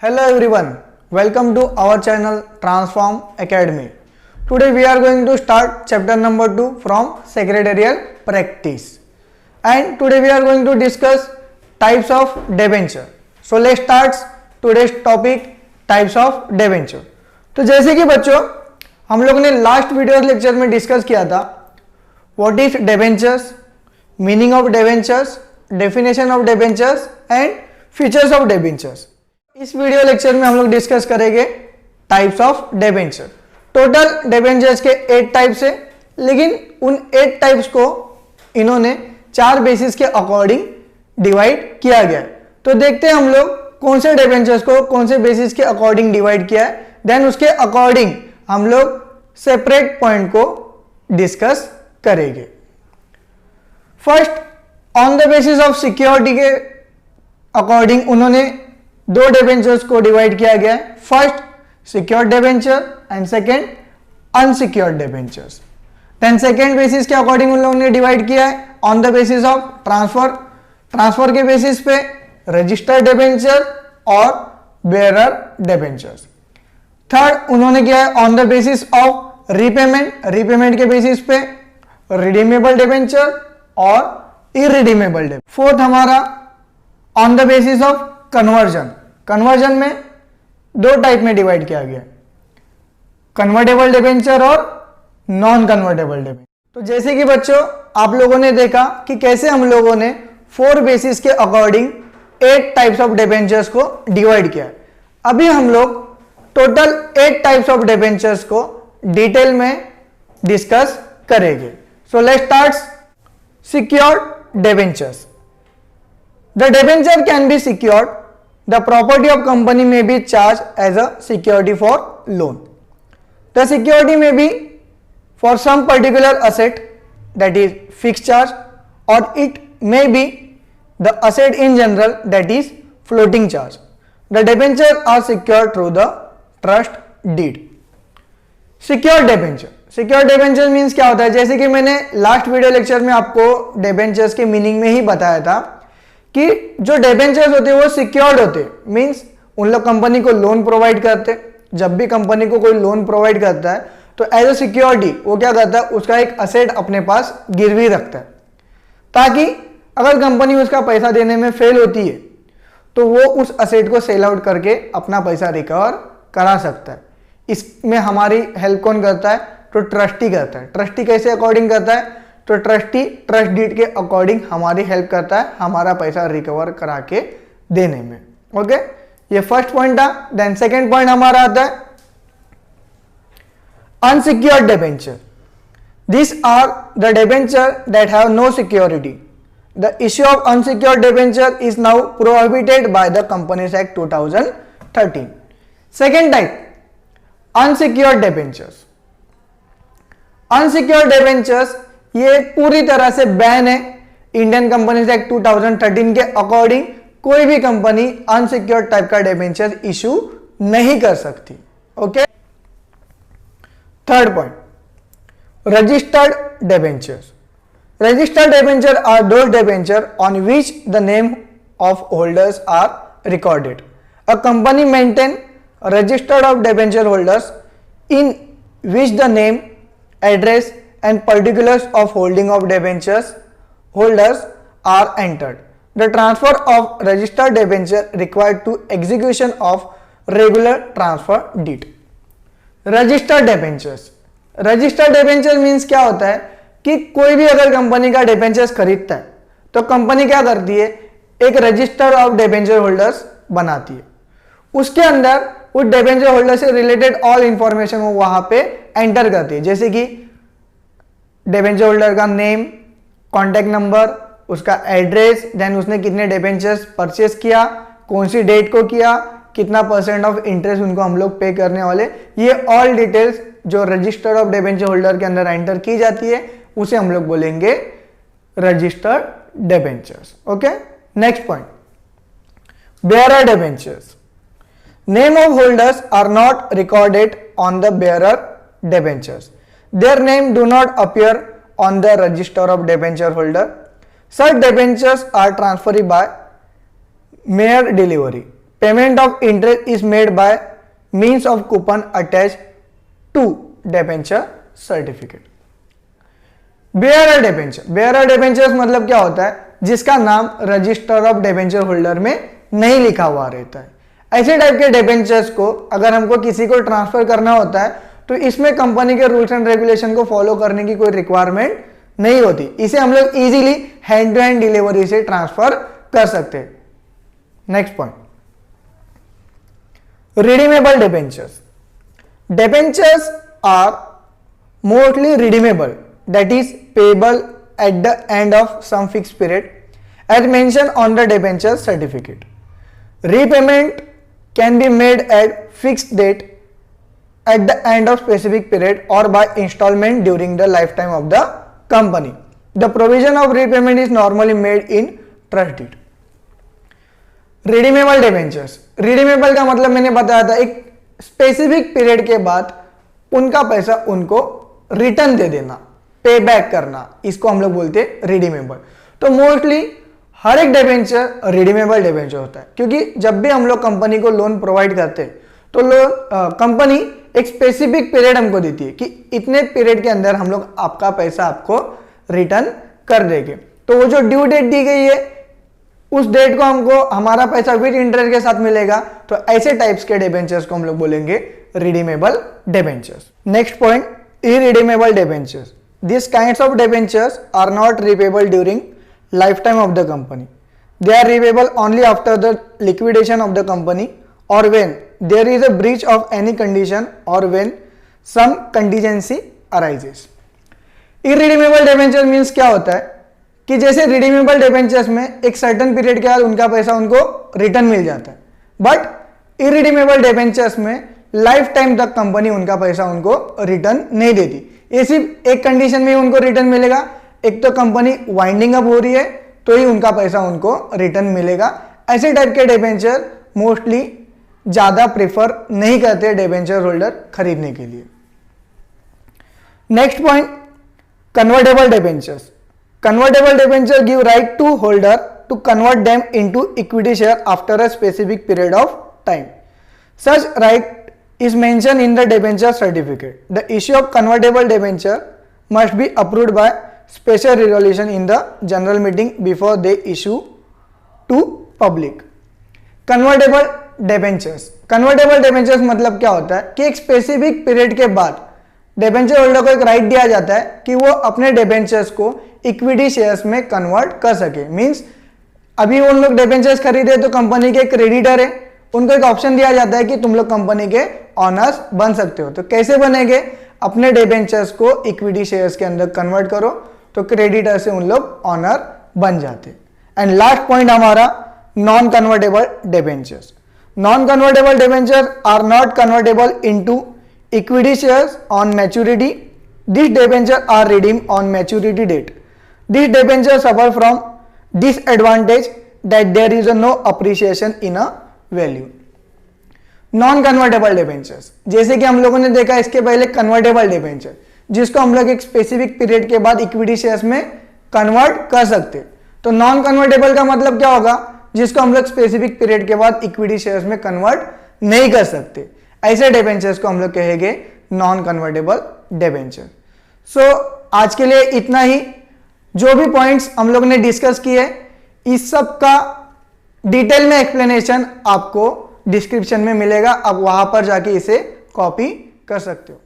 Hello everyone, welcome to our channel Transform Academy. Today we are going to start chapter number 2 from secretarial practice. And today we are going to discuss types of debenture. So let's start today's topic types of debenture. तो जैसे कि बच्चों हम लोगों ने last video lecture में discuss किया था what is debentures, meaning of debentures, definition of debentures and features of debentures. इस वीडियो लेक्चर में हम लोग डिस्कस करेंगे types of debenture. Total debentures के 8 टाइप्स है, लेकिन उन 8 टाइप्स को इन्होंने 4 बेसिस के अकॉर्डिंग डिवाइड किया गया है. तो देखते हैं हम लोग कौन से डेबेंचर्स को कौन से बेसिस के अकॉर्डिंग डिवाइड किया है, देन उसके अकॉर्डिंग हम लोग सेपरेट पॉइंट को डिस्कस करेंगे. First, on the basis of security के अकॉर्डिंग उन्होंने 2 डेबेंचर्स को डिवाइड किया गया है. First secured debenture and second unsecured debentures. Then second basis के अकॉर्डिंग उन लोगों ने डिवाइड किया है on the basis of transfer के बेसिस पे रजिस्टर्ड डेबेंचर और बेयरर डेबेंचर्स. थर्ड उन्होंने किया है on the basis of repayment के बेसिस पे रिडीमेबल डेबेंचर और इरिडीमेबल डेबेंचर. फोर्थ हमारा on the basis of conversion में 2 टाइप में डिवाइड किया गया, कन्वर्टेबल डेबेंचर और नॉन कन्वर्टेबल डेबेंचर. तो जैसे कि बच्चों आप लोगों ने देखा कि कैसे हम लोगों ने 4 बेसिस के अकॉर्डिंग 8 टाइप्स ऑफ डेबेंचर्स को डिवाइड किया है. अभी हम लोग टोटल 8 टाइप्स ऑफ डेबेंचर्स को डिटेल में डिस्कस करेंगे. So let's start. Secured debentures. The debenture can be secured. The property of company may be charged as a security for loan. The security may be for some particular asset, that is fixed charge, or it may be the asset in general, that is floating charge. The debenture are secured through the trust deed. Secured debenture means क्या होता है? जैसे कि मैंने last video lecture में आपको debentures के meaning में ही बताया था कि जो डेबेंचर्स होते हैं वो सिक्योर्ड होते हैं, मींस उन लोग कंपनी को लोन प्रोवाइड करते हैं. जब भी कंपनी को कोई लोन प्रोवाइड करता है तो एज अ सिक्योरिटी वो क्या करता है, उसका एक असेट अपने पास गिरवी रखता है, ताकि अगर कंपनी उसका पैसा देने में फेल होती है तो वो उस असेट को सेल आउट करके अपना पैसा रिकवर करा सकता है. इसमें हमारी हेल्प कौन करता है? तो ट्रस्टी करता है. ट्रस्टी कैसे अकॉर्डिंग करता है? तो ट्रस्टी ट्रस्ट डीड के अकॉर्डिंग हमारी हेल्प करता है हमारा पैसा रिकवर करा के देने में. ओके, ये फर्स्ट पॉइंट था. देन सेकेंड पॉइंट हमारा आता है unsecured debenture. This are the debenture that have no security. The issue of unsecured debenture is now prohibited by the companies act 2013. Second type unsecured debentures. Unsecured debentures ये पूरी तरह से ban है. Indian companies act 2013 के according कोई भी company unsecured type का debenture issue नहीं कर सकती. Okay. Third point registered debentures. Registered debenture are those debenture on which the name of holders are recorded. A company maintain registered of debenture holders in which the name, address and particulars of holding of debentures holders are entered. The transfer of registered debenture required to execution of regular transfer deed. Registered debentures. Registered debenture means क्या होता है कि कोई भी अगर company का debentures खरीदता है तो कंपनी क्या करती है, एक रजिस्टर ऑफ डेबेंचर होल्डर्स बनाती है. उसके अंदर उस डेबेंचर होल्डर से रिलेटेड ऑल इंफॉर्मेशन वो वहां पे एंटर करती है, जैसे कि डेबेंचर होल्डर का नेम, कॉन्टैक्ट नंबर, उसका एड्रेस, देन उसने कितने डेबेंचर्स परचेस किया, कौन सी डेट को किया, कितना % ऑफ इंटरेस्ट उनको हम लोग पे करने वाले. ये ऑल डिटेल्स जो रजिस्टर ऑफ डेबेंचर होल्डर के अंदर एंटर की जाती है उसे हम लोग बोलेंगे registered debentures. Okay. Next point bearer debentures. Name of holders are not recorded on the bearer debentures. Their name do not appear on the register of debenture holder. Such debentures are transferred by mere delivery. Payment of interest is made by means of coupon attach to debenture certificate. Bearer debenture, bearer debentures मतलब क्या होता है, जिसका नाम register of debenture holder में नहीं लिखा हुआ रहता है। ऐसे टाइप के डिबेंचर्स को अगर हमको किसी को ट्रांसफर करना होता है तो इसमें कंपनी के रूल्स एंड रेगुलेशन को फॉलो करने की कोई रिक्वायरमेंट नहीं होती। इसे हम लोग easily hand to hand delivery से ट्रांसफर कर सकते हैं। Next point, redeemable debentures. Debentures are mostly redeemable, that is payable at the end of some fixed period as mentioned on the debenture certificate. Repayment can be made at fixed date at the end of specific period or by installment during the lifetime of the company. The provision of repayment is normally made in trust deed. Redeemable debentures, redeemable का मतलब मैंने बताया था एक specific period के बाद उनका पैसा उनको रिटर्न दे देना, पे बैक करना, इसको हम लोग बोलते हैं रिडीमेबल। तो मोस्टली हर एक डिबेंचर रिडीमेबल डिबेंचर होता है, क्योंकि जब भी हम लोग कंपनी को लोन प्रोवाइड करते हैं तो लोन कंपनी एक स्पेसिफिक पीरियड हमको देती है कि इतने पीरियड के अंदर हम लोग आपका पैसा आपको रिटर्न कर देंगे। तो वो जो ड्यू डेट दी गई है उस डेट को हमको हमारा पैसा विद इंटरेस्ट के साथ मिलेगा। तो ऐसे टाइप्स के डिबेंचर्स को हम लोग बोलेंगे redeemable debentures. Next point, irredeemable debentures. These kinds of debentures are not repayable during lifetime of the company. They are repayable only after the liquidation of the company or when there is a breach of any condition or when some contingency arises. Irredeemable debenture means क्या होता है कि जैसे redeemable debentures में एक certain period के बाद उनका पैसा उनको रिटर्न मिल जाता है, बट इरिडीमेबल डिबेंचर्स में लाइफ टाइम तक कंपनी उनका पैसा उनको रिटर्न नहीं देती। ये सिर्फ एक कंडीशन में उनको रिटर्न मिलेगा, एक तो कंपनी वाइंडिंग अप हो रही है तो ही उनका पैसा उनको रिटर्न मिलेगा। ऐसे टाइप के डिबेंचर मोस्टली ज्यादा प्रेफर नहीं करते डिबेंचर होल्डर खरीदने के लिए। Next point, convertible debentures. Convertible debenture give right to holder to convert them into equity share after a specific period of time. Such right is mentioned in the debenture certificate. The issue of convertible debenture must be approved by special resolution in the general meeting before they issue to public. Convertible debentures, convertible debentures मतलब क्या होता है कि एक specific period के बाद debenture holder को एक राइट दिया जाता है कि वो अपने डिबेंचर्स को इक्विटी शेयर्स में कन्वर्ट कर सके। मींस अभी उन लोग डिबेंचर्स खरीदे तो कंपनी के क्रेडिटर है, उनको एक ऑप्शन दिया जाता है कि तुम लोग कंपनी के ऑनर्स बन सकते हो। तो कैसे बनेंगे, अपने डिबेंचर्स को इक्विटी शेयर्स के अंदर कन्वर्ट करो तो क्रेडिटर से उन लोग ऑनर बन जाते। एंड लास्ट पॉइंट हमारा non convertible debentures. Non convertible debenture are not convertible into equity shares on maturity. This debenture are redeem on maturity date. This debenture suffer from disadvantage that there is no appreciation in a value. Non convertible debentures, जैसे कि हम लोगों ने देखा इसके पहले convertible debenture, जिसको हम लोग एक स्पेसिफिक पीरियड के बाद इक्विटी शेयर्स में कन्वर्ट कर सकते। तो नॉन कन्वर्टेबल का मतलब क्या होगा, जिसको हम लोग स्पेसिफिक पीरियड के बाद इक्विटी शेयर्स में कन्वर्ट नहीं कर सकते। ऐसे डिबेंचर्स को हम लोग कहेंगे नॉन कन्वर्टेबल डिबेंचर। सो आज के लिए इतना ही। जो भी पॉइंट्स हम लोग ने डिस्कस किए इस सब का डिटेल में एक्सप्लेनेशन आपको डिस्क्रिप्शन में मिलेगा, आप वहां पर जाके इसे कॉपी कर सकते हो।